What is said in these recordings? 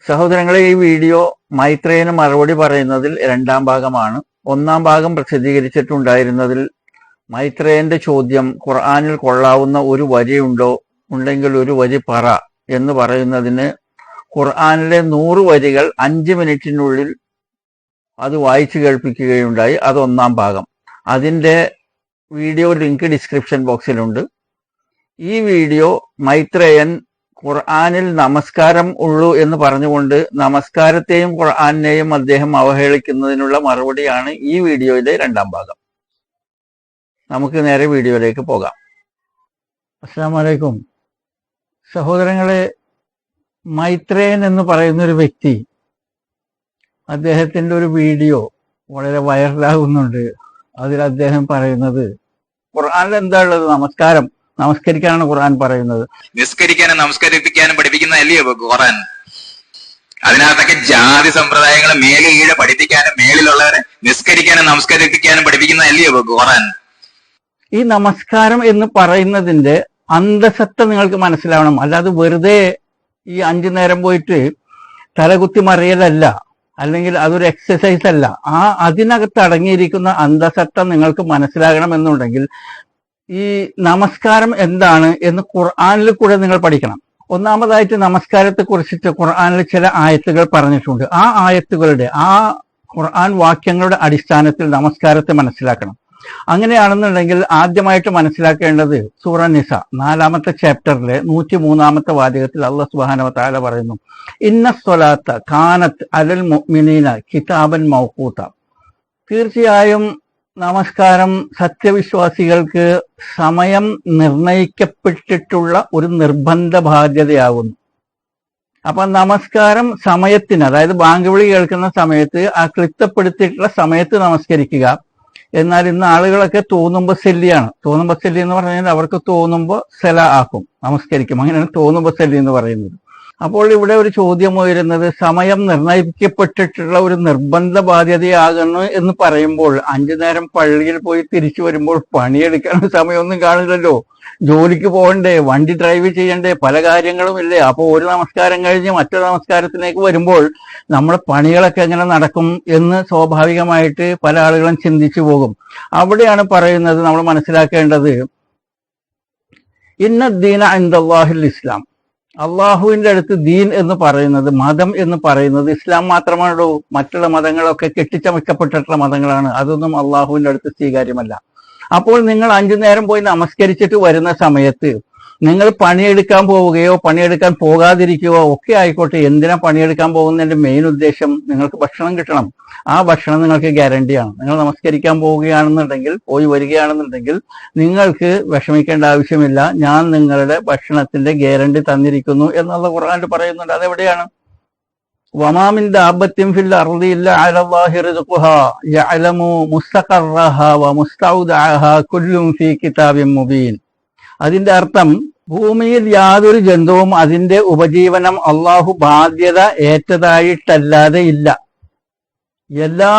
സഹോദരങ്ങളെ, ഈ വീഡിയോ മൈത്രേയന് മറുപടി പറയുന്നതിൽ രണ്ടാം ഭാഗമാണ്. ഒന്നാം ഭാഗം പ്രസിദ്ധീകരിച്ചിട്ടുണ്ടായിരുന്നതിൽ മൈത്രേയന്റെ ചോദ്യം ഖുർആനിൽ കൊള്ളാവുന്ന ഒരു വരിയുണ്ടോ, ഉണ്ടെങ്കിൽ ഒരു വരി പറ എന്ന് പറയുന്നതിന് ഖുർആനിലെ 100 വരികൾ 5 മിനിറ്റിനുള്ളിൽ അത് വായിച്ചു കേൾപ്പിക്കുകയുണ്ടായി. അത് ഒന്നാം ഭാഗം. അതിന്റെ വീഡിയോ ലിങ്ക് ഡിസ്ക്രിപ്ഷൻ ബോക്സിലുണ്ട്. ഈ വീഡിയോ മൈത്രേയൻ ഖുർആനിൽ നമസ്കാരം ഉള്ളൂ എന്ന് പറഞ്ഞുകൊണ്ട് നമസ്കാരത്തെയും ഖുർആനെയും അദ്ദേഹം അവഹേളിക്കുന്നതിനുള്ള മറുപടിയാണ് ഈ വീഡിയോയിലെ രണ്ടാം ഭാഗം. നമുക്ക് നേരെ വീഡിയോയിലേക്ക് പോകാം. അസ്സലാമു അലൈക്കും. സഹോദരങ്ങളെ, മൈത്രേയൻ എന്ന് പറയുന്ന ഒരു വ്യക്തി, അദ്ദേഹത്തിന്റെ ഒരു വീഡിയോ വളരെ വൈറലാകുന്നുണ്ട്. അതിൽ അദ്ദേഹം പറയുന്നത് ഖുർആനിൽ എന്താ ഉള്ളത്? നമസ്കരിക്കാനാണ് ഖുർആൻ പറയുന്നത്. നിസ്കരിക്കാനും നമസ്കരിപ്പിക്കാനും പഠിപ്പിക്കുന്നതല്ലേ ഖുർആൻ. അതിനകത്തൊക്കെ ജാതി സമ്പ്രദായങ്ങൾ മേലെ കീഴെ പഠിപ്പിക്കാനും മേളിലുള്ളവരെ നിസ്കരിക്കാനും നമസ്കരിപ്പിക്കാനും പഠിപ്പിക്കുന്നതല്ലേ ഖുർആൻ. ഈ നമസ്കാരം എന്ന് പറയുന്നതിന്റെ അന്തസത്ത നിങ്ങൾക്ക് മനസ്സിലാവണം. അല്ലാതെ വെറുതെ ഈ 5 നേരം പോയിട്ട് തലകുത്തി മറിയലല്ല, അല്ലെങ്കിൽ അതൊരു എക്സസൈസ് അല്ല. അതിനകത്ത് അടങ്ങിയിരിക്കുന്ന അന്തസത്ത നിങ്ങൾക്ക് മനസ്സിലാകണം എന്നുണ്ടെങ്കിൽ ഈ നമസ്കാരം എന്താണ് എന്ന് ഖുർആനിൽ കൂടെ നിങ്ങൾ പഠിക്കണം. ഒന്നാമതായിട്ട് നമസ്കാരത്തെ കുറിച്ചിട്ട് ഖുർആനിൽ ചില ആയത്തുകൾ പറഞ്ഞിട്ടുണ്ട്. ആ ആയത്തുകളുടെ ഖുർആൻ വാക്യങ്ങളുടെ അടിസ്ഥാനത്തിൽ നമസ്കാരത്തെ മനസ്സിലാക്കണം. അങ്ങനെയാണെന്നുണ്ടെങ്കിൽ ആദ്യമായിട്ട് മനസ്സിലാക്കേണ്ടത് സൂറ നിസ 4-ാമത്തെ ചാപ്റ്ററിലെ 103-ാമത്തെ വാചകത്തിൽ അല്ലാഹു സുബ്ഹാനഹു വ തആല പറയുന്നു, ഇന്ന സ്വലാത്ത കാനത്ത് അലൽ മുഅ്മിനീന കിതാബൻ മൗഖൂത. തീർച്ചയായും നമസ്കാരം സത്യവിശ്വാസികൾക്ക് സമയം നിർണയിക്കപ്പെട്ടിട്ടുള്ള ഒരു നിർബന്ധ ബാധ്യതയാകുന്നു. അപ്പൊ നമസ്കാരം സമയത്തിന്, അതായത് ബാങ്ക് വിളി കേൾക്കുന്ന സമയത്ത്, ആ ക്ലിപ്തപ്പെടുത്തിയിട്ടുള്ള സമയത്ത് നമസ്കരിക്കുക. എന്നാൽ ഇന്ന് ആളുകളൊക്കെ തോന്നുമ്പോൾ സെല്ലിയാണ്. തോന്നുമ്പോൾ സെല്ലി എന്ന് പറഞ്ഞാൽ അവർക്ക് തോന്നുമ്പോൾ സെല ആക്കും, നമസ്കരിക്കും. അങ്ങനെയാണ് തോന്നുമ്പോൾ സെല്ലി എന്ന് പറയുന്നത്. അപ്പോൾ ഇവിടെ ഒരു ചോദ്യം ഉയരുന്നത്, സമയം നിർണയിക്കപ്പെട്ടിട്ടുള്ള ഒരു നിർബന്ധ ബാധ്യതയാകുന്നു എന്ന് പറയുമ്പോൾ 5 നേരം പള്ളിയിൽ പോയി തിരിച്ചു വരുമ്പോൾ പണിയെടുക്കാൻ സമയമൊന്നും കാണില്ലല്ലോ. ജോലിക്ക് പോകണ്ടേ, വണ്ടി ഡ്രൈവ് ചെയ്യണ്ടേ, പല കാര്യങ്ങളും ഇല്ലേ. അപ്പോൾ ഒരു നമസ്കാരം കഴിഞ്ഞ് മറ്റൊരു നമസ്കാരത്തിലേക്ക് വരുമ്പോൾ നമ്മുടെ പണികളൊക്കെ എങ്ങനെ നടക്കും എന്ന് സ്വാഭാവികമായിട്ട് പല ആളുകളും ചിന്തിച്ചു പോകും. അവിടെയാണ് പറയുന്നത്, നമ്മൾ മനസ്സിലാക്കേണ്ടത്, ഇന്ന ദീന ഇൻദല്ലാഹിൽ ഇസ്ലാം. അള്ളാഹുവിന്റെ അടുത്ത് ദീൻ എന്ന് പറയുന്നത്, മതം എന്ന് പറയുന്നത് ഇസ്ലാം മാത്രമാണോ? മറ്റുള്ള മതങ്ങളൊക്കെ കെട്ടിച്ചമയ്ക്കപ്പെട്ടിട്ടുള്ള മതങ്ങളാണ്. അതൊന്നും അള്ളാഹുവിന്റെ അടുത്ത് സ്വീകാര്യമല്ല. അപ്പോൾ നിങ്ങൾ 5 നേരം പോയി നമസ്കരിച്ചിട്ട് വരുന്ന സമയത്ത് നിങ്ങൾ പണിയെടുക്കാൻ പോവുകയോ പണിയെടുക്കാൻ പോകാതിരിക്കുകയോ ഒക്കെ ആയിക്കോട്ടെ, എന്തിനാ പണിയെടുക്കാൻ പോകുന്നതിന്റെ മെയിൻ ഉദ്ദേശം നിങ്ങൾക്ക് ഭക്ഷണം കിട്ടണം. ആ ഭക്ഷണം നിങ്ങൾക്ക് ഗ്യാരണ്ടിയാണ്. നിങ്ങൾ നമസ്കരിക്കാൻ പോവുകയാണെന്നുണ്ടെങ്കിൽ, പോയി വരികയാണെന്നുണ്ടെങ്കിൽ നിങ്ങൾക്ക് വിഷമിക്കേണ്ട ആവശ്യമില്ല. ഞാൻ നിങ്ങളുടെ ഭക്ഷണത്തിന്റെ ഗ്യാരണ്ടി തന്നിരിക്കുന്നു എന്നുള്ള ഖുർആനിൽ പറയുന്നുണ്ട്. അതെവിടെയാണ്? വമാമിൻ ദാബത്തിൻ ഫിൽ അർളി ഇല്ല അലല്ലാഹി റിസ്ഖുഹാ യഅലമു മുസ്തഖറഹാ വമുസ്തൗദഅഹാ കുല്ലും ഫീ കിതാബിൻ മുബീൻ. അതിന്റെ അർത്ഥം, ഭൂമിയിൽ യാതൊരു ജന്തുവും അതിന്റെ ഉപജീവനം അള്ളാഹു ബാധ്യത ഏറ്റതായിട്ടല്ലാതെ ഇല്ല. എല്ലാ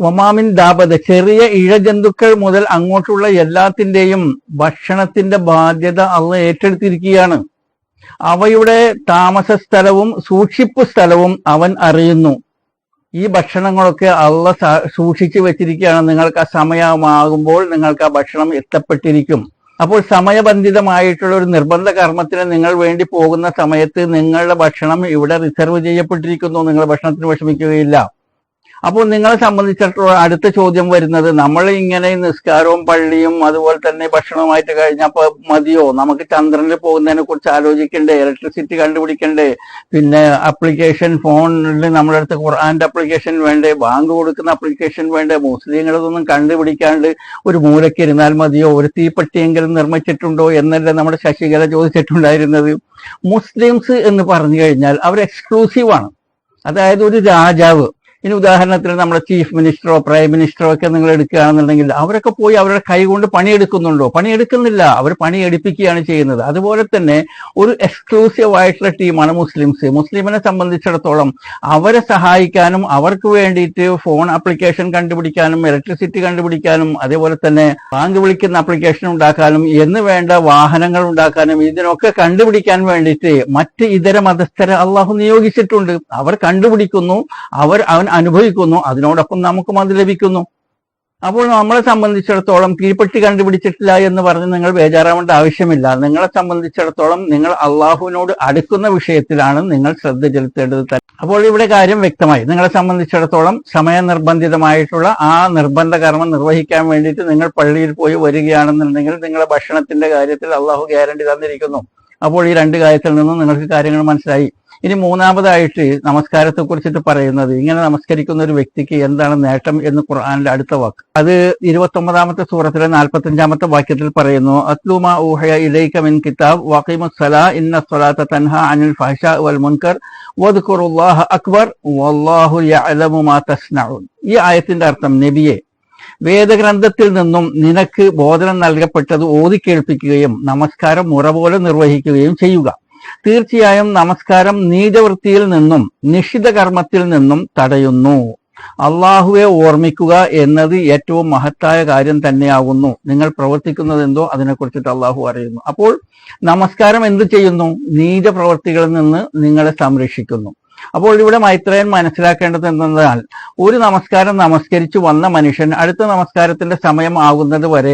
വമാമിൻ ദാബത, ചെറിയ ഇഴജന്തുക്കൾ മുതൽ അങ്ങോട്ടുള്ള എല്ലാത്തിന്റെയും ഭക്ഷണത്തിന്റെ ബാധ്യത അള്ളാഹ് ഏറ്റെടുത്തിരിക്കുകയാണ്. അവയുടെ താമസ സ്ഥലവും സൂക്ഷിപ്പ് സ്ഥലവും അവൻ അറിയുന്നു. ഈ ഭക്ഷണങ്ങളൊക്കെ അള്ളാഹ് സൂക്ഷിച്ചു വെച്ചിരിക്കുകയാണ്. നിങ്ങൾക്ക് ആ സമയമാകുമ്പോൾ നിങ്ങൾക്ക് ആ ഭക്ഷണം എത്തപ്പെട്ടിരിക്കും. അപ്പോൾ സമയബന്ധിതമായിട്ടുള്ള ഒരു നിർബന്ധ കർമ്മത്തിന് നിങ്ങൾ വേണ്ടി പോകുന്ന സമയത്ത് നിങ്ങളുടെ ഭക്ഷണം ഇവിടെ റിസർവ് ചെയ്യപ്പെട്ടിരിക്കുന്നു. നിങ്ങൾ ഭക്ഷണത്തിന് വിഷമിക്കുകയില്ല. അപ്പോൾ നിങ്ങളെ സംബന്ധിച്ചിടത്തോളം അടുത്ത ചോദ്യം വരുന്നത്, നമ്മൾ ഇങ്ങനെ നിസ്കാരവും പള്ളിയും അതുപോലെ തന്നെ ഭക്ഷണവുമായിട്ട് കഴിഞ്ഞപ്പോൾ മതിയോ? നമുക്ക് ചന്ദ്രനിൽ പോകുന്നതിനെ കുറിച്ച് ആലോചിക്കണ്ടേ? ഇലക്ട്രിസിറ്റി കണ്ടുപിടിക്കണ്ടേ? പിന്നെ ആപ്ലിക്കേഷൻ ഫോണിൽ നമ്മുടെ അടുത്ത് ഖുർആന്റെ ആപ്ലിക്കേഷൻ വേണ്ടേ? ബാങ്ക് കൊടുക്കുന്ന ആപ്ലിക്കേഷൻ വേണ്ടേ? മുസ്ലിങ്ങളതൊന്നും കണ്ടുപിടിക്കാണ്ട് ഒരു മൂലയ്ക്ക് ഇരുന്നാൽ മതിയോ? ഒരു തീപ്പെട്ടിയെങ്കിലും നിർമ്മിച്ചിട്ടുണ്ടോ എന്നല്ലേ നമ്മുടെ ശശികല ചോദിച്ചിട്ടുണ്ടായിരുന്നത്. മുസ്ലിംസ് എന്ന് പറഞ്ഞു കഴിഞ്ഞാൽ അവർ എക്സ്ക്ലൂസീവാണ്. അതായത് ഒരു രാജാവ് ഇനി ഉദാഹരണത്തിന് നമ്മുടെ ചീഫ് മിനിസ്റ്ററോ പ്രൈം മിനിസ്റ്ററോ ഒക്കെ നിങ്ങൾ എടുക്കുകയാണെന്നുണ്ടെങ്കിൽ അവരൊക്കെ പോയി അവരുടെ കൈ കൊണ്ട് പണിയെടുക്കുന്നുണ്ടോ? പണിയെടുക്കുന്നില്ല, അവർ പണിയെടുപ്പിക്കുകയാണ് ചെയ്യുന്നത്. അതുപോലെ തന്നെ ഒരു എക്സ്ക്ലൂസീവ് ആയിട്ടുള്ള ടീമാണ് മുസ്ലിംസ്. മുസ്ലിമിനെ സംബന്ധിച്ചിടത്തോളം അവരെ സഹായിക്കാനും അവർക്ക് വേണ്ടിയിട്ട് ഫോൺ ആപ്ലിക്കേഷൻ കണ്ടുപിടിക്കാനും ഇലക്ട്രിസിറ്റി കണ്ടുപിടിക്കാനും അതേപോലെ തന്നെ ബാങ്ക് വിളിക്കുന്ന ആപ്ലിക്കേഷൻ ഉണ്ടാക്കാനും എന്ന് വേണ്ട വാഹനങ്ങൾ ഉണ്ടാക്കാനും ഇതിനൊക്കെ കണ്ടുപിടിക്കാൻ വേണ്ടിയിട്ട് മറ്റ് ഇതര മതസ്ഥരെ അള്ളാഹു നിയോഗിച്ചിട്ടുണ്ട്. അവർ കണ്ടുപിടിക്കുന്നു, അവൻ അനുഭവിക്കുന്നു, അതിനോടൊപ്പം നമുക്കും അത് ലഭിക്കുന്നു. അപ്പോൾ നമ്മളെ സംബന്ധിച്ചിടത്തോളം കീഴ്പ്പെട്ടി കണ്ടുപിടിച്ചിട്ടില്ല എന്ന് പറഞ്ഞ് നിങ്ങൾ ബേജാറാവേണ്ട ആവശ്യമില്ല. നിങ്ങളെ സംബന്ധിച്ചിടത്തോളം നിങ്ങൾ അള്ളാഹുവിനോട് അടുക്കുന്ന വിഷയത്തിലാണ് നിങ്ങൾ ശ്രദ്ധ ചെലുത്തേണ്ടത്. അപ്പോൾ ഇവിടെ കാര്യം വ്യക്തമായി. നിങ്ങളെ സംബന്ധിച്ചിടത്തോളം സമയനിർബന്ധിതമായിട്ടുള്ള ആ നിർബന്ധ കർമ്മം നിർവഹിക്കാൻ വേണ്ടിയിട്ട് നിങ്ങൾ പള്ളിയിൽ പോയി വരികയാണെന്നുണ്ടെങ്കിൽ നിങ്ങളെ ഭക്ഷണത്തിന്റെ കാര്യത്തിൽ അള്ളാഹു ഗ്യാരണ്ടി തന്നിരിക്കുന്നു. അപ്പോൾ ഈ രണ്ട് കാര്യത്തിൽ നിന്നും നിങ്ങൾക്ക് കാര്യങ്ങൾ മനസ്സിലായി. ഇനി മൂന്നാമതായിട്ട് നമസ്കാരത്തെ കുറിച്ചിട്ട് പറയുന്നത്, ഇങ്ങനെ നമസ്കരിക്കുന്ന ഒരു വ്യക്തിക്ക് എന്താണ് നേട്ടം എന്ന് ഖുർആനിലെ അടുത്ത വാക്ക്. അത് 29-ാമത്തെ സൂറത്തിലെ 45-ാമത്തെ വാക്യത്തിൽ പറയുന്നു, അത്ലുമാ ഊഹയ ഇലൈക മിൻ കിതാബ് വഖീമുസ് സലാ ഇന്ന സ്വലാത്ത തൻഹാ അനിൽ ഫഹ്ശാ വൽ മുൻകർ വദ്കുറുല്ലാഹ അക്ബർ വല്ലാഹു യഅലമു മാ തസ്നഊൻ. ഈ ആയത്തിന്റെ അർത്ഥം, നബിയെ, വേദഗ്രന്ഥത്തിൽ നിന്നും നിനക്ക് ബോധനം നൽകപ്പെട്ടത് ഓതി കേൾപ്പിക്കുകയും നമസ്കാരം മുറ പോലെ നിർവഹിക്കുകയും ചെയ്യുക. തീർച്ചയായും നമസ്കാരം നീചവൃത്തിയിൽ നിന്നും നിഷിദ്ധ കർമ്മത്തിൽ നിന്നും തടയുന്നു. അള്ളാഹുവെ ഓർമ്മിക്കുക എന്നത് ഏറ്റവും മഹത്തായ കാര്യം തന്നെയാകുന്നു. നിങ്ങൾ പ്രവർത്തിക്കുന്നത് എന്തോ അതിനെക്കുറിച്ചിട്ട് അള്ളാഹു അറിയുന്നു. അപ്പോൾ നമസ്കാരം എന്ത് ചെയ്യുന്നു? നീച പ്രവൃത്തികളിൽ നിന്ന് നിങ്ങളെ സംരക്ഷിക്കുന്നു. അപ്പോൾ ഇവിടെ മൈത്രേയൻ മനസ്സിലാക്കേണ്ടത് എന്തെന്നാൽ, ഒരു നമസ്കാരം നമസ്കരിച്ചു വന്ന മനുഷ്യൻ അടുത്ത നമസ്കാരത്തിന്റെ സമയം ആകുന്നത് വരെ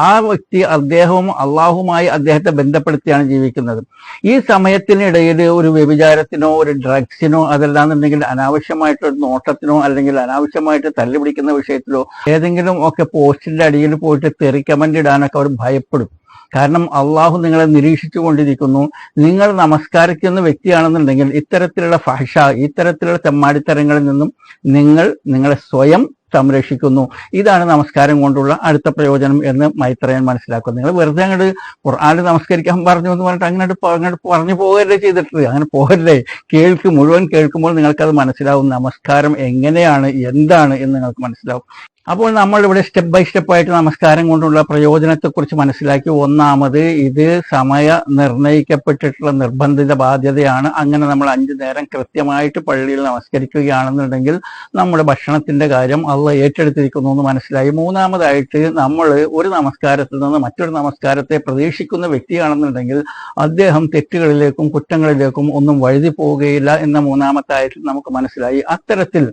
ആ വ്യക്തി അദ്ദേഹവും അള്ളാഹുമായി അദ്ദേഹത്തെ ബന്ധപ്പെടുത്തിയാണ് ജീവിക്കുന്നത്. ഈ സമയത്തിനിടയിൽ ഒരു വ്യഭിചാരത്തിനോ ഒരു ഡ്രഗ്സിനോ അതല്ലാന്നുണ്ടെങ്കിൽ അനാവശ്യമായിട്ടൊരു നോട്ടത്തിനോ അല്ലെങ്കിൽ അനാവശ്യമായിട്ട് തല്ലുപിടിക്കുന്ന വിഷയത്തിലോ ഏതെങ്കിലും ഒക്കെ പോസ്റ്റിന്റെ അടിയിൽ പോയിട്ട് തെറി കമന്റ് ഇടാനൊക്കെ അവർ ഭയപ്പെടും. കാരണം അള്ളാഹു നിങ്ങളെ നിരീക്ഷിച്ചു കൊണ്ടിരിക്കുന്നു. നിങ്ങൾ നമസ്കരിക്കുന്ന വ്യക്തിയാണെന്നുണ്ടെങ്കിൽ ഇത്തരത്തിലുള്ള ഫഹ്ഷ, ഇത്തരത്തിലുള്ള തെമ്മാടിത്തരങ്ങളിൽ നിന്നും നിങ്ങളെ സ്വയം സംരക്ഷിക്കുന്നു. ഇതാണ് നമസ്കാരം കൊണ്ടുള്ള അടുത്ത പ്രയോജനം എന്ന് മൈത്രേയൻ മനസ്സിലാക്കുന്നു. നിങ്ങൾ വെറുതെ അങ്ങോട്ട് ഖുർആനിൽ നമസ്കരിക്കാൻ പറഞ്ഞു എന്ന് പറഞ്ഞിട്ട് അങ്ങോട്ട് പറഞ്ഞു പോകല്ലേ ചെയ്തിട്ട്, അങ്ങനെ പോകല്ലേ. മുഴുവൻ കേൾക്കുമ്പോൾ നിങ്ങൾക്കത് മനസ്സിലാവും. നമസ്കാരം എങ്ങനെയാണ്, എന്താണ് എന്ന് നിങ്ങൾക്ക് മനസ്സിലാവും. അപ്പോൾ നമ്മൾ ഇവിടെ സ്റ്റെപ്പ് ബൈ സ്റ്റെപ്പായിട്ട് നമസ്കാരം കൊണ്ടുള്ള പ്രയോജനത്തെക്കുറിച്ച് മനസ്സിലാക്കി. ഒന്നാമത്, ഇത് സമയ നിർണയിക്കപ്പെട്ടിട്ടുള്ള നിർബന്ധിത ബാധ്യതയാണ്. അങ്ങനെ നമ്മൾ 5 നേരം കൃത്യമായിട്ട് പള്ളിയിൽ നമസ്കരിക്കുകയാണെന്നുണ്ടെങ്കിൽ നമ്മുടെ ഭക്ഷണത്തിന്റെ കാര്യം അള്ളാഹ് ഏറ്റെടുത്തിരിക്കുന്നു എന്ന് മനസ്സിലായി. മൂന്നാമതായിട്ട്, നമ്മൾ ഒരു നമസ്കാരത്തിൽ നിന്ന് മറ്റൊരു നമസ്കാരത്തെ പ്രതീക്ഷിക്കുന്ന വ്യക്തിയാണെന്നുണ്ടെങ്കിൽ അദ്ദേഹം തെറ്റുകളിലേക്കും കുറ്റങ്ങളിലേക്കും ഒന്നും വഴുതി പോവുകയില്ല എന്ന മൂന്നാമത്തെ ആയത്തിൽ നമുക്ക് മനസ്സിലായി. അത്തരത്തിൽ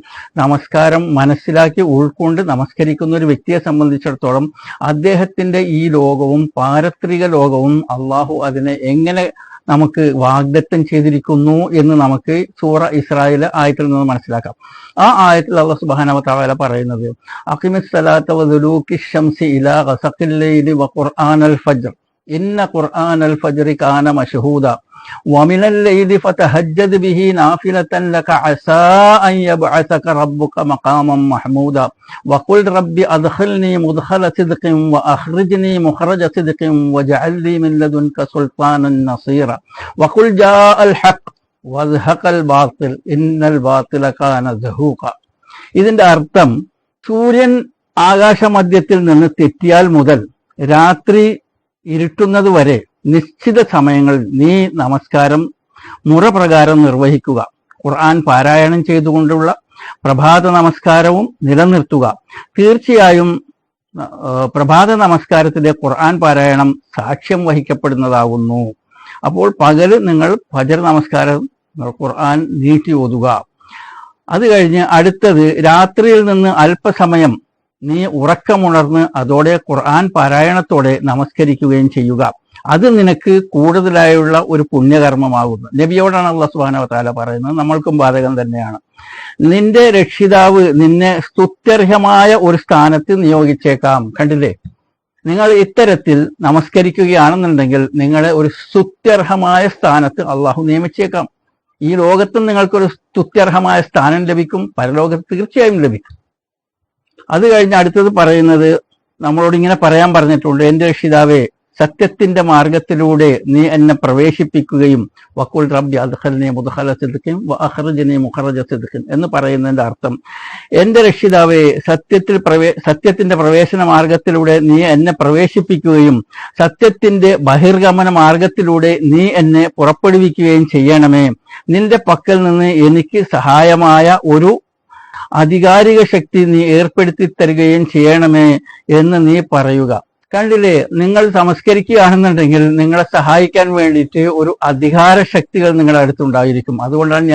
നമസ്കാരം മനസ്സിലാക്കി ഉൾക്കൊണ്ട് നമസ്കരിക്കുന്ന ഒരു വ്യക്തിയെ സംബന്ധിച്ചിടത്തോളം അദ്ദേഹത്തിന്റെ ഈ ലോകവും പാരത്രിക ലോകവും അള്ളാഹു അതിനെ എങ്ങനെ നമുക്ക് വാഗ്ദത്തം ചെയ്തിരിക്കുന്നു എന്ന് നമുക്ക് സൂറ ഇസ്രായേൽ ആയത്തിൽ നിന്ന് മനസ്സിലാക്കാം. ആ ആയത്തിൽ അല്ലാഹു സുബ്ഹാനഹു വ തആല പറയുന്നത്, അഖിമിസ് സലാത്ത വദുലൂകി ശംസി ഇലാ ഗസഖിൽ ലൈലി വഖുർആനൽ ഫജ്ർ ഇന്ന ഖുർആനൽ ഫജ്രി കാന മശ്ഹൂദ ومن الليل فتهجد به نافلة لك عسى أن يبعثك ربك مقاما محمودا وقل رب أدخلني مدخل صدق وأخرجني مخرج صدق واجعل لي من لدنك سلطانا نصيرا وقل جاء الحق وزهق الباطل إن الباطل كان زهوقا. ഇതിന്റെ അർത്ഥം, സൂര്യൻ ആകാശമധ്യത്തിൽ നിന്ന് തെറ്റിയാൽ മുതൽ രാത്രി ഇരുട്ടുന്നത് വരെ നിശ്ചിത സമയങ്ങളിൽ നീ നമസ്കാരം മുറപ്രകാരം നിർവഹിക്കുക. ഖുർആൻ പാരായണം ചെയ്തുകൊണ്ടുള്ള പ്രഭാത നമസ്കാരവും നിലനിർത്തുക. തീർച്ചയായും പ്രഭാത നമസ്കാരത്തിലെ ഖുർആൻ പാരായണം സാക്ഷ്യം വഹിക്കപ്പെടുന്നതാകുന്നു. അപ്പോൾ പകല് നിങ്ങൾ ഫജ്ർ നമസ്കാരം ഖുർആൻ നീട്ടി ഓതുക. അത് കഴിഞ്ഞ് അടുത്തത്, രാത്രിയിൽ നിന്ന് അല്പസമയം നീ ഉറക്കമുണർന്ന് അതോടെ ഖുർആൻ പാരായണത്തോടെ നമസ്കരിക്കുകയും ചെയ്യുക. അത് നിനക്ക് കൂടുതലായുള്ള ഒരു പുണ്യകർമ്മമാകുന്നു. നബിയോടാണ് അല്ലാഹു സുബ്ഹാനഹു വ തആല പറയുന്നത്, നമ്മൾക്കും ബാധകം തന്നെയാണ്. നിന്റെ രക്ഷിതാവ് നിന്നെ സ്തുത്യർഹമായ ഒരു സ്ഥാനത്ത് നിയോഗിച്ചേക്കാം. കണ്ടില്ലേ, നിങ്ങൾ ഇത്തരത്തിൽ നമസ്കരിക്കുകയാണെന്നുണ്ടെങ്കിൽ നിങ്ങളെ ഒരു സ്തുത്യർഹമായ സ്ഥാനത്ത് അള്ളാഹു നിയമിച്ചേക്കാം. ഈ ലോകത്തും നിങ്ങൾക്കൊരു സ്തുത്യർഹമായ സ്ഥാനം ലഭിക്കും, പരലോകത്ത് തീർച്ചയായും ലഭിക്കും. അത് കഴിഞ്ഞ് അടുത്തത് പറയുന്നത്, നമ്മളോട് ഇങ്ങനെ പറയാൻ പറഞ്ഞിട്ടുണ്ട്, എന്റെ രക്ഷിതാവേ, സത്യത്തിന്റെ മാർഗത്തിലൂടെ നീ എന്നെ പ്രവേശിപ്പിക്കുകയും വഖുൽ റബ്ബി അദ്ഖിൽനി മുദ്ഖല സിദ്ഖിൻ വഅഖ്റിജ്നി മുഖറജ സിദ്ഖിൻ എന്ന് പറയുന്നതിന്റെ അർത്ഥം, എന്റെ രക്ഷിതാവേ, സത്യത്തിന്റെ പ്രവേശന മാർഗത്തിലൂടെ നീ എന്നെ പ്രവേശിപ്പിക്കുകയും സത്യത്തിന്റെ ബഹിർഗമന മാർഗത്തിലൂടെ നീ എന്നെ പുറപ്പെടുവിക്കുകയും ചെയ്യണമേ. നിന്റെ പക്കൽ നിന്ന് എനിക്ക് സഹായമായ ഒരു ആധികാരിക ശക്തി നീ ഏർപ്പെടുത്തി തരികയും ചെയ്യണമേ എന്ന് നീ പറയുക. കണ്ടില്ലേ, നിങ്ങൾ നമസ്കരിക്കുകയാണെന്നുണ്ടെങ്കിൽ നിങ്ങളെ സഹായിക്കാൻ വേണ്ടിയിട്ട് ഒരു അധികാര ശക്തികൾ നിങ്ങളുടെ അടുത്തുണ്ടായിരിക്കും. അതുകൊണ്ടാണ്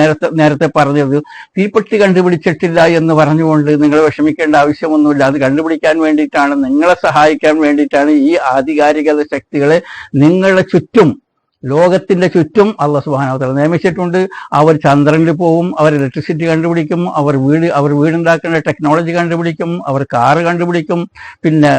നേരത്തെ പറഞ്ഞത്, തീപ്പെട്ടി കണ്ടുപിടിച്ചിട്ടില്ല എന്ന് പറഞ്ഞുകൊണ്ട് നിങ്ങൾ വിഷമിക്കേണ്ട ആവശ്യമൊന്നുമില്ല. അത് കണ്ടുപിടിക്കാൻ വേണ്ടിയിട്ടാണ്, നിങ്ങളെ സഹായിക്കാൻ വേണ്ടിയിട്ടാണ് ഈ ആധികാരികത ശക്തികളെ നിങ്ങളുടെ ചുറ്റും, ലോകത്തിന്റെ ചുറ്റും അല്ലാഹു സുബ്ഹാനഹു വ തആല നിയമിച്ചിട്ടുണ്ട്. അവർ ചന്ദ്രനിൽ പോവും, അവർ ഇലക്ട്രിസിറ്റി കണ്ടുപിടിക്കും, അവർ വീടുണ്ടാക്കുന്ന ടെക്നോളജി കണ്ടുപിടിക്കും, അവർ കാറ് കണ്ടുപിടിക്കും, പിന്നെ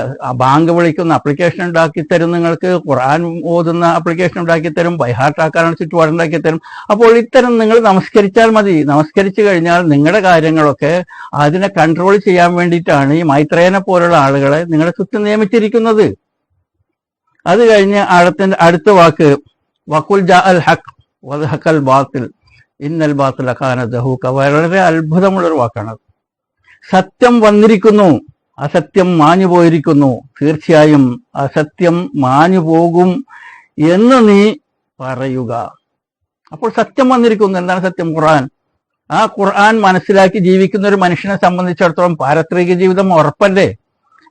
ബാങ്ക് വിളിക്കുന്ന ആപ്ലിക്കേഷൻ ഉണ്ടാക്കി തരും, നിങ്ങൾക്ക് ഖുർആൻ ഓതുന്ന ആപ്ലിക്കേഷൻ ഉണ്ടാക്കി തരും, ബൈഹാർട്ടാക്കാനുള്ള ചുറ്റുപാടുണ്ടാക്കി തരും. അപ്പോൾ ഇത്തരം നിങ്ങൾ നമസ്കരിച്ചാൽ മതി. നമസ്കരിച്ചു കഴിഞ്ഞാൽ നിങ്ങളുടെ കാര്യങ്ങളൊക്കെ അതിനെ കൺട്രോൾ ചെയ്യാൻ വേണ്ടിയിട്ടാണ് ഈ മൈത്രേയനെ പോലുള്ള ആളുകളെ നിങ്ങളുടെ ചുറ്റും നിയമിച്ചിരിക്കുന്നത്. അത് കഴിഞ്ഞ് അടുത്ത വാക്ക് വഖുൽ ജാഅൽ ഹഖ് വദഹഖൽ ബാത്തിൽ ഇന്നൽ ബാത്തില കാന സഹൂക. വളരെ അത്ഭുതമുള്ളൊരു വാക്കാണ്. സത്യം വന്നിരിക്കുന്നു, അസത്യം മാഞ്ഞു പോയിരിക്കുന്നു. തീർച്ചയായും അസത്യം മാഞ്ഞു പോകും എന്ന് നീ പറയുക. അപ്പോൾ സത്യം വന്നിരിക്കുന്നു. എന്താണ് സത്യം? ഖുർആൻ. ആ ഖുർആൻ മനസ്സിലാക്കി ജീവിക്കുന്ന ഒരു മനുഷ്യനെ സംബന്ധിച്ചിടത്തോളം പാരത്രിക ജീവിതം ഉറപ്പല്ലേ?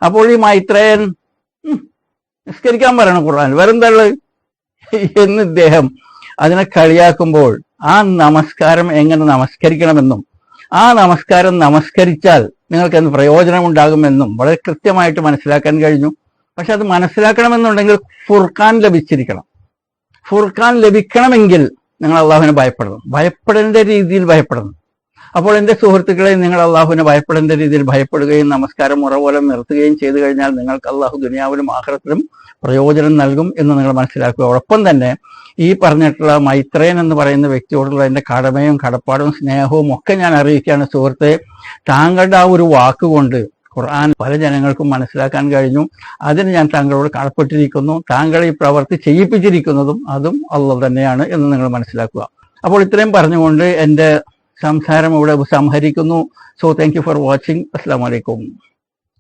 അപ്പോൾ ഈ മൈത്രേയൻ നിസ്കരിക്കാൻ പറയണം ഖുർആൻ, വേറെന്താള് എന്ന് ഇദ്ദേഹം അതിനെ കളിയാക്കുമ്പോൾ ആ നമസ്കാരം എങ്ങനെ നമസ്കരിക്കണമെന്നും ആ നമസ്കാരം നമസ്കരിച്ചാൽ നിങ്ങൾക്ക് എന്ത് പ്രയോജനമുണ്ടാകുമെന്നും വളരെ കൃത്യമായിട്ട് മനസ്സിലാക്കാൻ കഴിഞ്ഞു. പക്ഷെ അത് മനസ്സിലാക്കണമെന്നുണ്ടെങ്കിൽ ഫുർഖാൻ ലഭിച്ചിരിക്കണം. ഫുർഖാൻ ലഭിക്കണമെങ്കിൽ നിങ്ങൾ അള്ളാഹുവിനെ ഭയപ്പെടണം, ഭയപ്പെടേണ്ട രീതിയിൽ ഭയപ്പെടണം. അപ്പോൾ എൻ്റെ സുഹൃത്തുക്കളെ, നിങ്ങൾ അള്ളാഹുവിനെ ഭയപ്പെടേണ്ട രീതിയിൽ ഭയപ്പെടുകയും നമസ്കാരം മുറപോലെ നിർത്തുകയും ചെയ്തു കഴിഞ്ഞാൽ നിങ്ങൾക്ക് അള്ളാഹു ദുനിയാവിലും ആഖിറത്തിലും പ്രയോജനം നൽകും എന്ന് നിങ്ങൾ മനസ്സിലാക്കുക. ഒപ്പം തന്നെ ഈ പറഞ്ഞിട്ടുള്ള മൈത്രേയൻ എന്ന് പറയുന്ന വ്യക്തിയോടുള്ള എൻ്റെ കടമയും കടപ്പാടും സ്നേഹവും ഒക്കെ ഞാൻ അറിയിക്കുകയാണ്. സുഹൃത്തെ, താങ്കളുടെ ആ ഒരു വാക്കുകൊണ്ട് ഖുർആൻ പല ജനങ്ങൾക്കും മനസ്സിലാക്കാൻ കഴിഞ്ഞു. അതിന് ഞാൻ താങ്കളോട് കടപ്പെട്ടിരിക്കുന്നു. താങ്കൾ ഈ പ്രവൃത്തി ചെയ്യിപ്പിച്ചിരിക്കുന്നതും അതും അള്ളാഹു തന്നെയാണ് എന്ന് നിങ്ങൾ മനസ്സിലാക്കുക. അപ്പോൾ ഇത്രയും പറഞ്ഞുകൊണ്ട് എൻ്റെ സംസാരം ഇവിടെ സംഹരിക്കുന്നു. So thank you for watching. അസ്സലാമു അലൈക്കും.